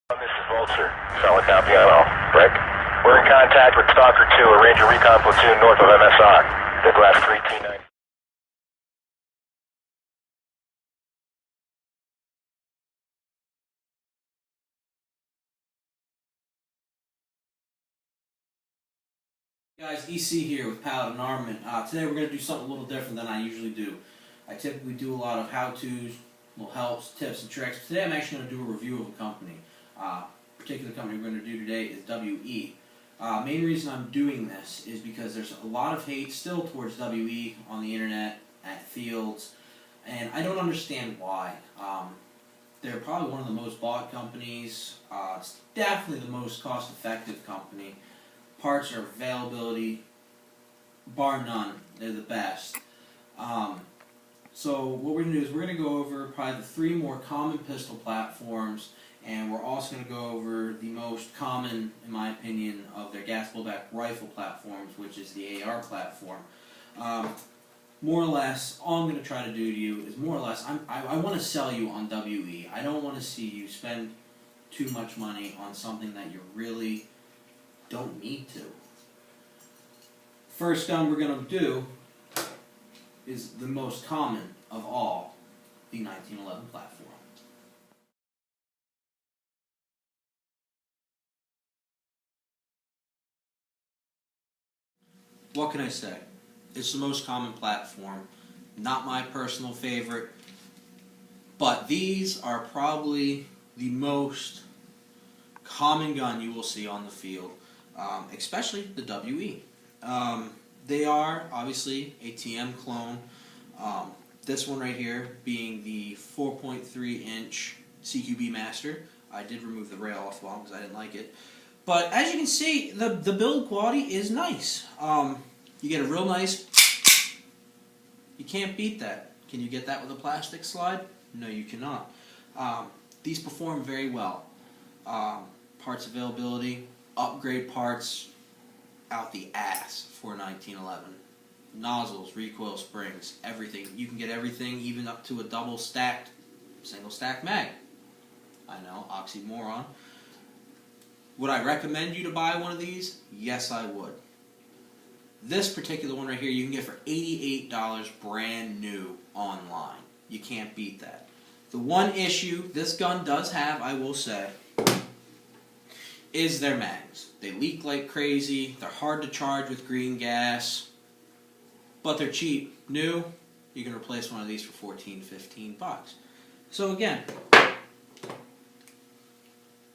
This is Vulture. Solid copy on all. Rick? We're in contact with Stalker 2, a Ranger Recon platoon north of MSR. Big last 3T9. Guys, EC here with Paladin Armament. Today we're going to do something a little different than I usually do. I typically do a lot of how-tos, little helps, tips, and tricks. Today I'm actually going to do a review of a company. Particular company we're going to do today is WE. Main reason I'm doing this is because there's a lot of hate still towards WE on the internet, at fields, and I don't understand why. They're probably one of the most bought companies. It's definitely the most cost-effective company. Parts or availability, bar none, they're the best. So what we're going to do is we're going to go over probably the 3 more common pistol platforms, and we're also going to go over the most common, in my opinion, of their gas blowback rifle platforms, which is the AR platform. More or less, all I'm going to try to do to you is more or less, I want to sell you on WE. I don't want to see you spend too much money on something that you really don't need to. First gun we're going to do is the most common of all, the 1911 platform. What can I say? It's the most common platform, not my personal favorite, but these are probably the most common gun you will see on the field. Especially the WE. They are obviously a TM clone. This one right here being the 4.3 inch CQB Master. I did remove the rail off the bottom because I didn't like it. But as you can see, the build quality is nice. You get a real nice, you can't beat that. Can you get that with a plastic slide? No, you cannot. These perform very well. Parts availability, upgrade parts out the ass for 1911. Nozzles, recoil springs, everything. You can get everything, even up to a double stacked, single stack mag. I know, oxymoron. Would I recommend you to buy one of these? Yes, I would. This particular one right here you can get for $88 brand new online. You can't beat that. The one issue this gun does have, I will say, is their mags. They leak like crazy, they're hard to charge with green gas, but they're cheap. New, you can replace one of these for $14, $15 bucks. So again,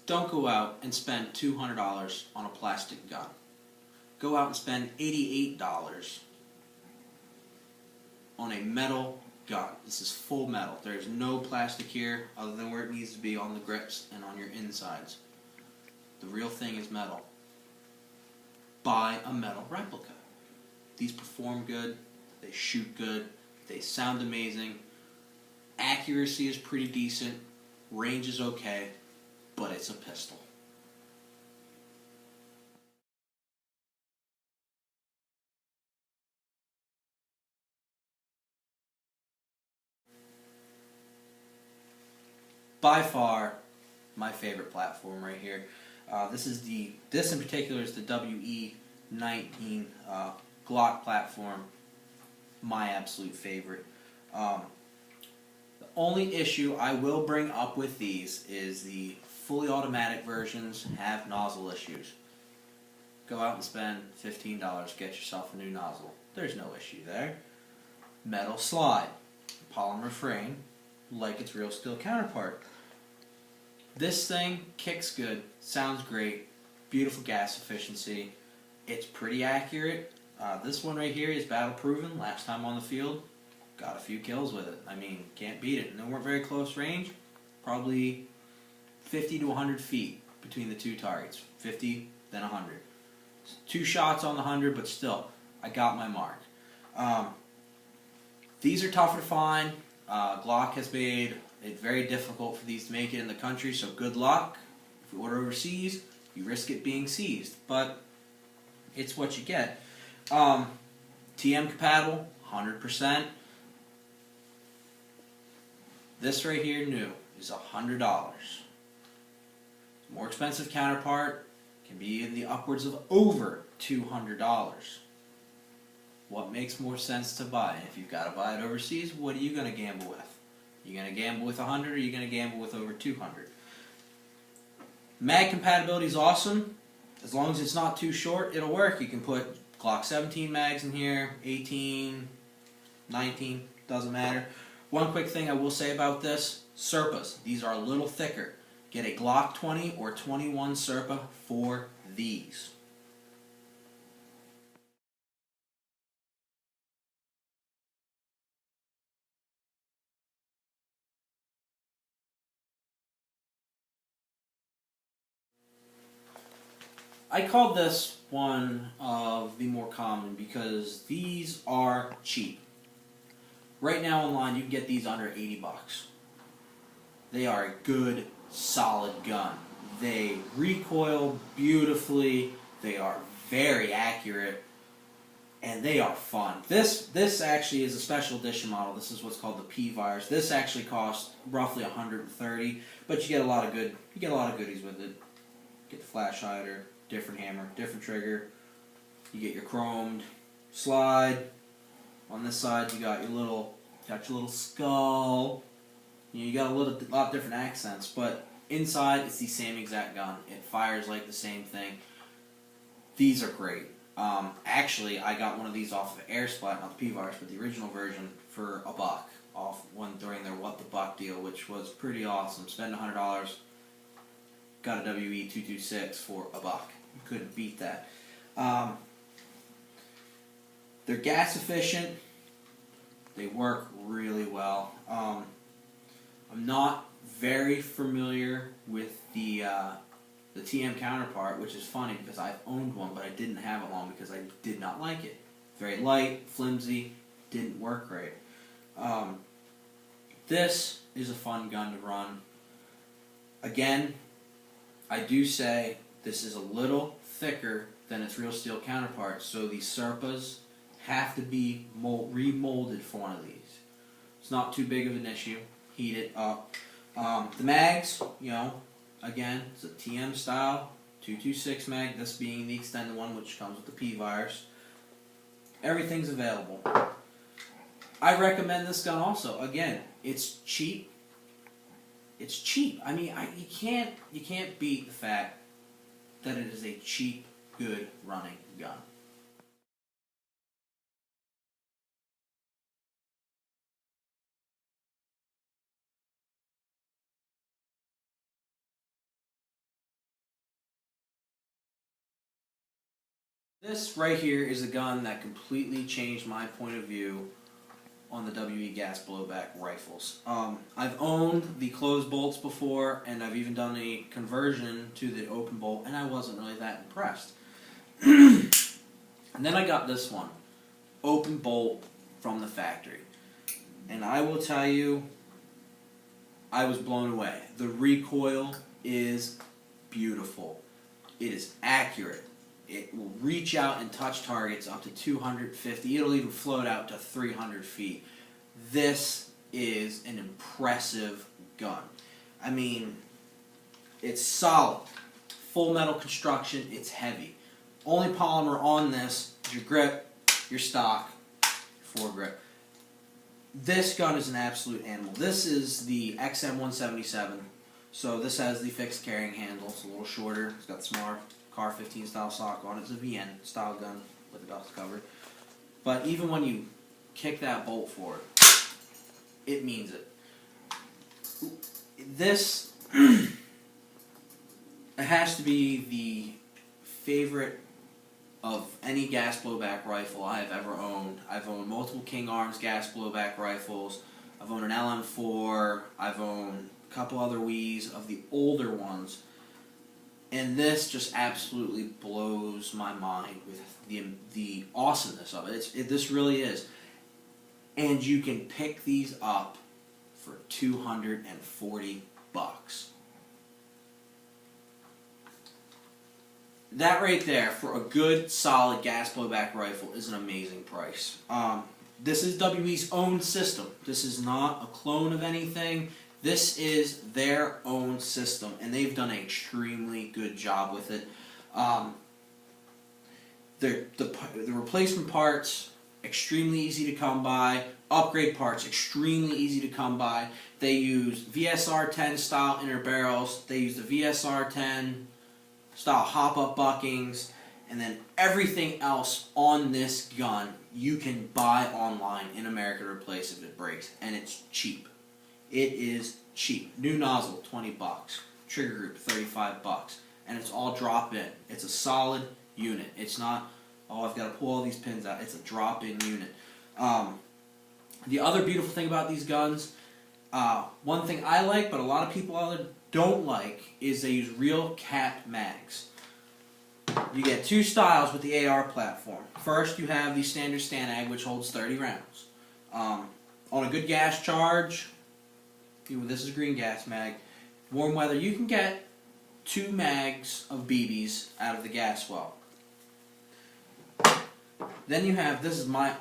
don't go out and spend $200 on a plastic gun. Go out and spend $88 on a metal gun. This is full metal. There's no plastic here other than where it needs to be on the grips and on your insides. The real thing is metal. Buy a metal replica. These perform good, they shoot good, they sound amazing, accuracy is pretty decent, range is okay, but it's a pistol. By far, my favorite platform right here. This in particular is the WE-19 Glock platform. My absolute favorite. The only issue I will bring up with these is the fully automatic versions have nozzle issues. Go out and spend $15, get yourself a new nozzle. There's no issue there. Metal slide, polymer frame, like its real steel counterpart. This thing kicks good, sounds great, beautiful gas efficiency, it's pretty accurate. This one right here is battle proven. Last time on the field, got a few kills with it. I mean, can't beat it. And they weren't very close range, probably 50 to 100 feet between the two targets. 50, then 100. 2 shots on the 100, but still, I got my mark. These are tougher to find. Glock has made it very difficult for these to make it in the country, so good luck. If you order overseas, you risk it being seized, but it's what you get. TM compatible, 100%. This right here, new, is $100. expensive counterpart can be in the upwards of over $200. What makes more sense to buy? If you've got to buy it overseas, what are you going to gamble with? You going to gamble with 100 or are you going to gamble with over 200? Mag compatibility is awesome. As long as it's not too short, it'll work. You can put Glock 17 mags in here, 18, 19, doesn't matter. One quick thing I will say about this, Serpas. These are a little thicker. Get a Glock 20 or 21 Serpa for these. I called this one of the more common because these are cheap. Right now online you can get these under 80 bucks. They are a good, solid gun. They recoil beautifully, they are very accurate, and they are fun. This actually is a special edition model. This is what's called the P-Virus. This actually costs roughly $130, but you get a lot of goodies with it. Get the flash hider, different hammer, different trigger. You get your chromed slide. On this side, you got your little skull. You got a lot of different accents, but inside it's the same exact gun. It fires like the same thing. These are great. Actually, I got one of these off of Airsplat, not the P-Virus, but the original version for $1 off during their What the Buck deal, which was pretty awesome. Spend $100. Got a WE-226 for $1. Couldn't beat that. They're gas efficient. They work really well. I'm not very familiar with the TM counterpart, which is funny because I've owned one, but I didn't have it long because I did not like it. Very light, flimsy, didn't work great. This is a fun gun to run. Again, I do say this is a little thicker than its real steel counterpart, so these Serpas have to be remolded for one of these. It's not too big of an issue. Heat it up. The mags, again, it's a TM style 226 mag, this being the extended one, which comes with the P-Virus. Everything's available. I recommend this gun also. Again, it's cheap. It's cheap. I mean, you can't beat the fact that it is a cheap, good running gun. This right here is a gun that completely changed my point of view on the WE gas blowback rifles. I've owned the closed bolts before, and I've even done a conversion to the open bolt, and I wasn't really that impressed. And then I got this one, open bolt from the factory. And I will tell you, I was blown away. The recoil is beautiful. It is accurate. It will reach out and touch targets up to 250. It'll even float out to 300 feet. This is an impressive gun. I mean, it's solid. Full metal construction. It's heavy. Only polymer on this is your grip, your stock, your foregrip. This gun is an absolute animal. This is the XM177. So this has the fixed carrying handle. It's a little shorter. It's got the smaller Car 15 style stock on it. It's a VN style gun with the dust cover. But even when you kick that bolt forward, it means it. This it has to be the favorite of any gas blowback rifle I have ever owned. I've owned multiple King Arms gas blowback rifles. I've owned an LM4. I've owned a couple other WEs of the older ones. And this just absolutely blows my mind with the awesomeness of it. This really is. And you can pick these up for $240. That right there, for a good, solid gas blowback rifle, is an amazing price. This is WE's own system. This is not a clone of anything. This is their own system, and they've done an extremely good job with it. The replacement parts, extremely easy to come by. Upgrade parts, extremely easy to come by. They use VSR-10 style inner barrels. They use the VSR-10 style hop-up buckings. And then everything else on this gun you can buy online in America to replace if it breaks. And it's cheap. It is cheap. New nozzle, $20. Trigger group, $35. And it's all drop-in. It's a solid unit. It's not, oh, I've got to pull all these pins out. It's a drop-in unit. The other beautiful thing about these guns, one thing I like, but a lot of people out there don't like, is they use real capped mags. You get two styles with the AR platform. First, you have the standard STANAG, which holds 30 rounds. On a good gas charge, this is a green gas mag. Warm weather, you can get 2 mags of BBs out of the gas well. Then you have, this is my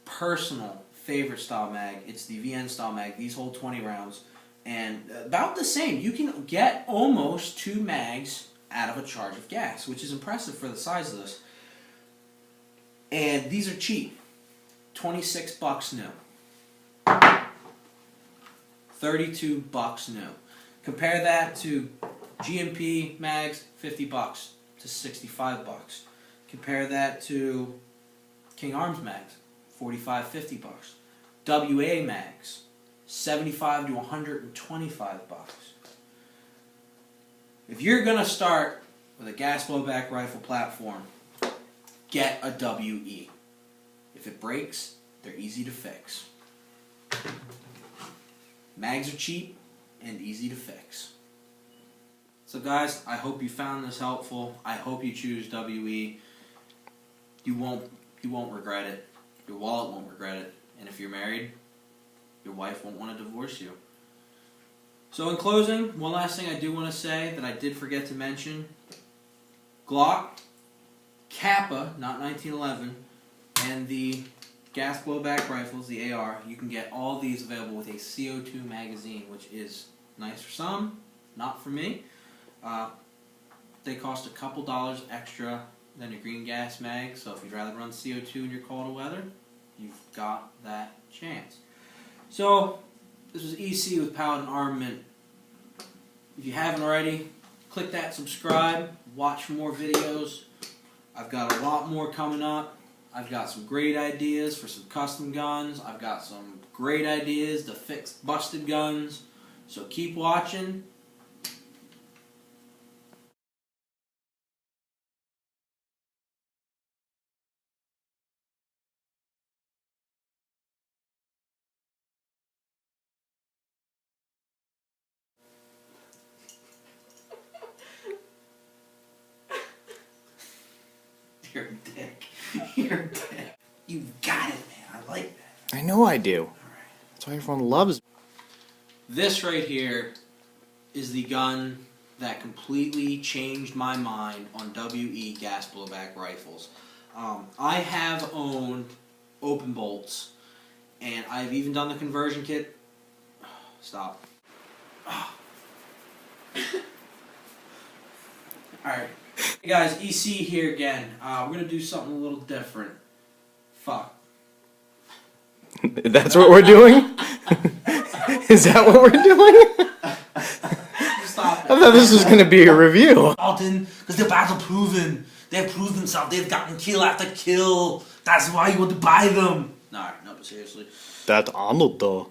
personal favorite style mag. It's the VN style mag. These hold 20 rounds. And about the same. You can get almost 2 mags out of a charge of gas, which is impressive for the size of this. And these are cheap. $26 new. $32 new. Compare that to GMP mags, $50 to $65. Compare that to King Arms mags, $45, $50. WA mags, $75 to $125. If you're gonna start with a gas blowback rifle platform, get a WE. If it breaks, they're easy to fix. Mags are cheap and easy to fix. So guys, I hope you found this helpful. I hope you choose WE. You won't regret it. Your wallet won't regret it. And if you're married, your wife won't want to divorce you. So in closing, one last thing I do want to say that I did forget to mention. Glock, Kappa, not 1911, and the gas blowback rifles, the AR, you can get all these available with a CO2 magazine, which is nice for some, not for me. They cost a couple dollars extra than a green gas mag, so if you'd rather run CO2 in your colder weather, you've got that chance. So, this was EC with Paladin Armament. If you haven't already, click that subscribe, watch for more videos. I've got a lot more coming up. I've got some great ideas for some custom guns. I've got some great ideas to fix busted guns. So keep watching. You're a dick. You're a dick. You got it, man. I like that. I know I do. All right. That's why everyone loves me. This right here is the gun that completely changed my mind on WE gas blowback rifles. I have owned open bolts, and I've even done the conversion kit. Stop. Alright. Hey guys, EC here again. We're going to do something a little different. Fuck. That's what we're doing? Is that what we're doing? Stop it. I thought this was going to be a review. Alton, because they're battle proven. They've proved themselves. They've gotten kill after kill. That's why you want to buy them. No, but seriously. That's Arnold though.